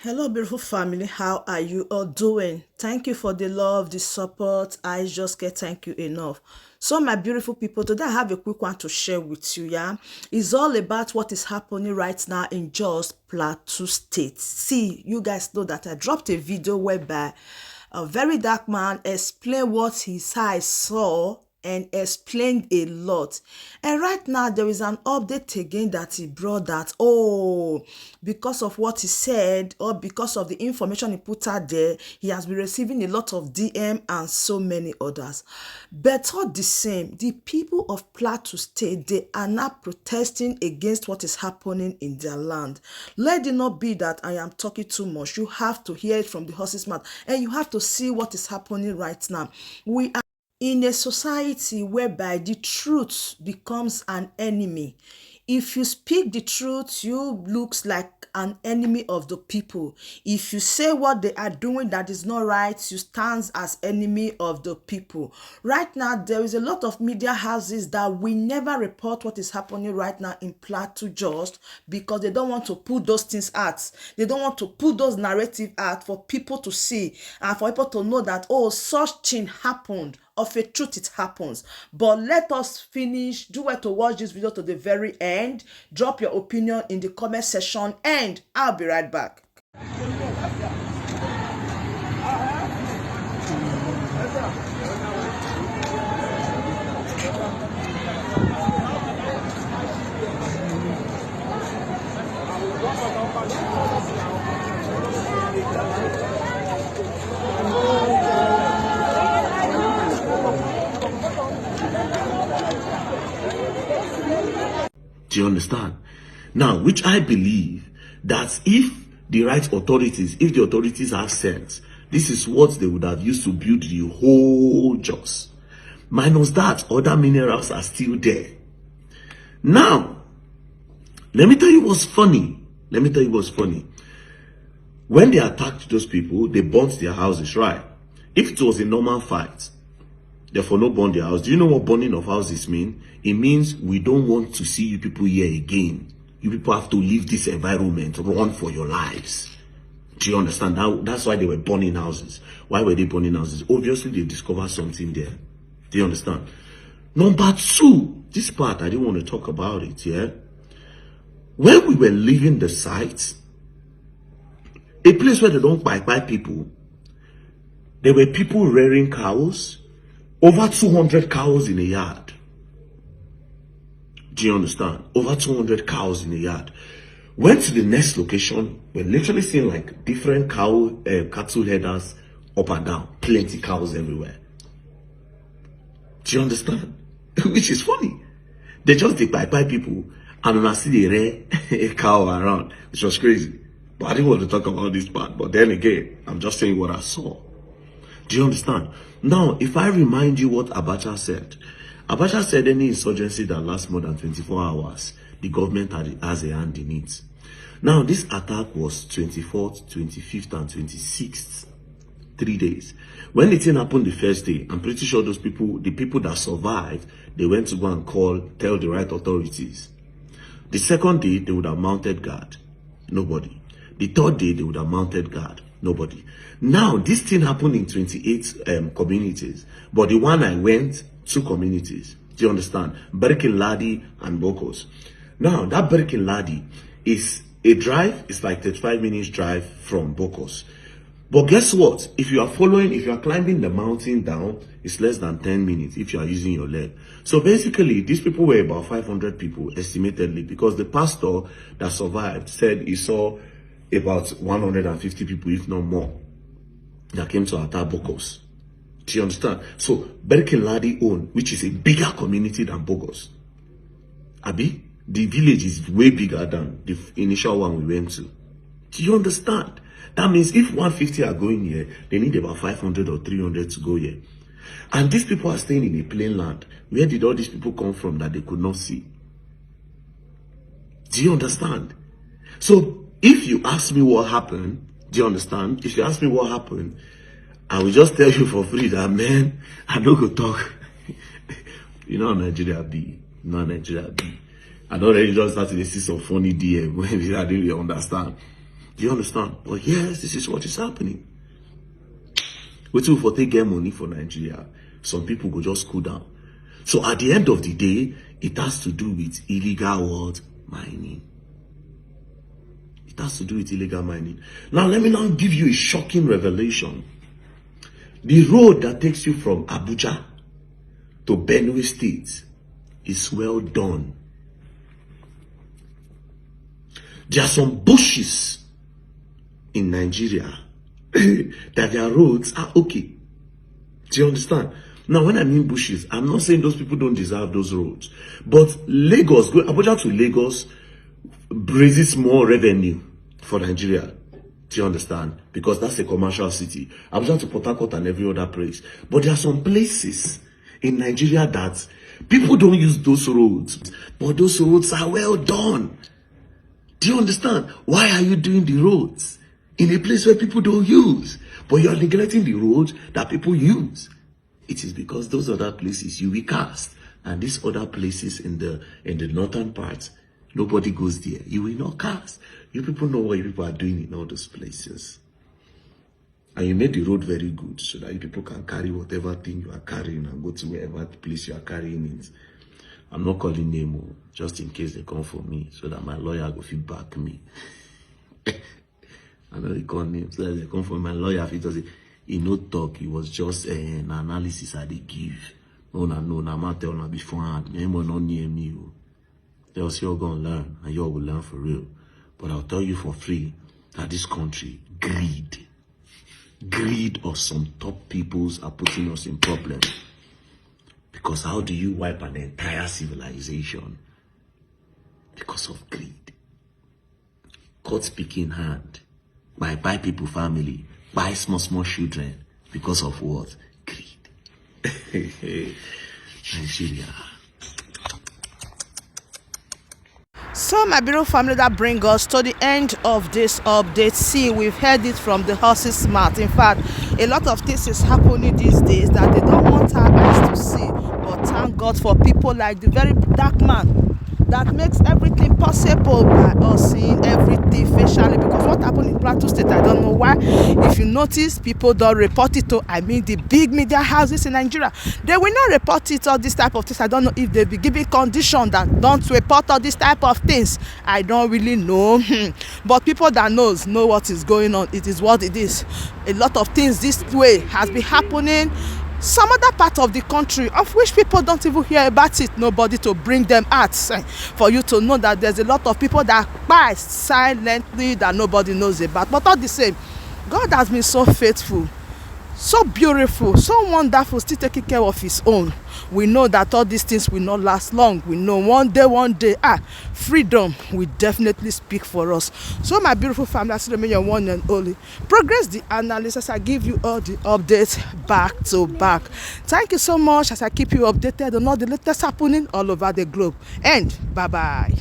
Hello, beautiful family. How are you all doing? Thank you for the love, the support. I just can't thank you enough. So, my beautiful people, today I have a quick one to share with you. Yeah, it's all about what is happening right now in Jos Plateau State. See, you guys know that I dropped a video whereby a very dark man explained what his eyes saw and explained a lot. And right now there is an update again that he brought that, oh, because of what he said or because of the information he put out there, he has been receiving a lot of DM and so many others. But all the same, the people of Plateau State, they are now protesting against what is happening in their land. Let it not be that I am talking too much. You have to hear it from the horse's mouth and you have to see what is happening right now. We are in a society whereby the truth becomes an enemy. If you speak the truth, you looks like an enemy of the people. If you say what they are doing that is not right, you stand as enemy of the people. Right now, there is a lot of media houses that will never report what is happening right now in Plateau just because they don't want to put those things out. They don't want to put those narrative out for people to see and for people to know that, oh, such thing happened. Of a truth, it happens. But let us finish. Do well to watch this video to the very end. Drop your opinion in the comment section and I'll be right back. Do you understand? Now, which I believe that if the right authorities, if the authorities have sense, this is what they would have used to build the whole Jos. Minus that, other minerals are still there. Now, let me tell you what's funny. When they attacked those people, they burnt their houses, right? If it was a normal fight, therefore no burn their house. Do you know what burning of houses mean? It means we don't want to see you people here again. You people have to leave this environment, run for your lives. Do you understand? That's why they were burning houses. Why were they burning houses? Obviously, they discovered something there. Do you understand? Number two, this part, I didn't want to talk about it, yeah? When we were leaving the site, a place where they don't buy people, there were people rearing cows, over 200 cows in a yard. Do you understand? Over 200 cows in a yard. Went to the next location. We're literally seeing like different cattle headers up and down. Plenty cows everywhere. Do you understand? Which is funny. They just buy people and when I see the rare cow around, which was crazy. But I didn't want to talk about this part. But then again, I'm just saying what I saw. Do you understand? Now, if I remind you what Abacha said any insurgency that lasts more than 24 hours, the government has a hand in it. Now, this attack was 24th, 25th, and 26th. 3 days. When the thing happened the first day, I'm pretty sure those people, the people that survived, they went to go and tell the right authorities. The second day, they would have mounted guard. Nobody. The third day, they would have mounted guard. Nobody. Now, this thing happened in 28 communities. But the one I went, 2 communities. Do you understand? Berkin Ladi and Bokos. Now, that Berkin Ladi is a drive. It's like 35 minutes drive from Bokos. But guess what? If you are climbing the mountain down, it's less than 10 minutes if you are using your leg. So basically, these people were about 500 people, estimatedly, because the pastor that survived said he saw about 150 people, if not more, that came to attack Bokos. Do you understand? So, Berkin Ladi own, which is a bigger community than Bokos. Abi, the village is way bigger than the initial one we went to. Do you understand? That means if 150 are going here, they need about 500 or 300 to go here. And these people are staying in a plain land. Where did all these people come from that they could not see? Do you understand? So, if you ask me what happened, do you understand? If you ask me what happened, I will just tell you for free that, man, I don't go talk. You know how Nigeria be. You know how Nigeria be. I don't really just start to see some funny DM when I didn't really understand. Do you understand? But yes, this is what is happening. Wait till for take get money for Nigeria. Some people go just cool down. So at the end of the day, it has to do with illegal what? Mining. It has to do with illegal mining. Now let me now give you a shocking revelation. The road that takes you from Abuja to Benue State is well done. There are some bushes in Nigeria that their roads are okay. Do you understand? Now, when I mean bushes, I'm not saying those people don't deserve those roads. But Lagos, Abuja to Lagos raises more revenue for Nigeria. Do you understand? Because that's a commercial city. Abuja to Port Harcourt and every other place. But there are some places in Nigeria that people don't use those roads. But those roads are well done. Do you understand? Why are you doing the roads in a place where people don't use? But you are neglecting the roads that people use. It is because those other places you will cast. And these other places in the northern parts, nobody goes there. You will not cast. You people know what you people are doing in all those places. And you made the road very good so that you people can carry whatever thing you are carrying and go to wherever place you are carrying it. I'm not calling name just in case they come for me so that my lawyer will feedback me. I know they call names so that they come for my lawyer. If it does he no talk, it was just an analysis I did give. No, I'm not telling beforehand. Anyone not near me. They'll say you're gonna learn and you all will learn for real. But I'll tell you for free that this country, greed of some top peoples are putting us in problems. Because how do you wipe an entire civilization? Because of greed. Caught speaking hand. Buy people family. Buy small children. Because of what? Greed. Nigeria. So my beautiful family, that brings us to the end of this update. See, we've heard it from the horse's mouth. In fact, a lot of things is happening these days that they don't want our eyes to see. But thank God for people like the very dark man that makes everything possible by us seeing everything facially. Because what happened in Plateau State, I don't know why. If you notice, people don't report it to, the big media houses in Nigeria. They will not report it, all this type of things. I don't know if they be giving condition that don't report all this type of things. I don't really know. But people that know what is going on. It is what it is. A lot of things this way has been happening. Some other part of the country of which people don't even hear about it, nobody to bring them out for you to know that there's a lot of people that buy silently that nobody knows about. But all the same, God has been so faithful, so beautiful, so wonderful, still taking care of his own. We know that all these things will not last long. We know one day, freedom will definitely speak for us. So my beautiful family, I still remain your one and only Progress the Analyst, as I give you all the updates back to back. Thank you so much as I keep you updated on all the latest happening all over the globe. And bye-bye.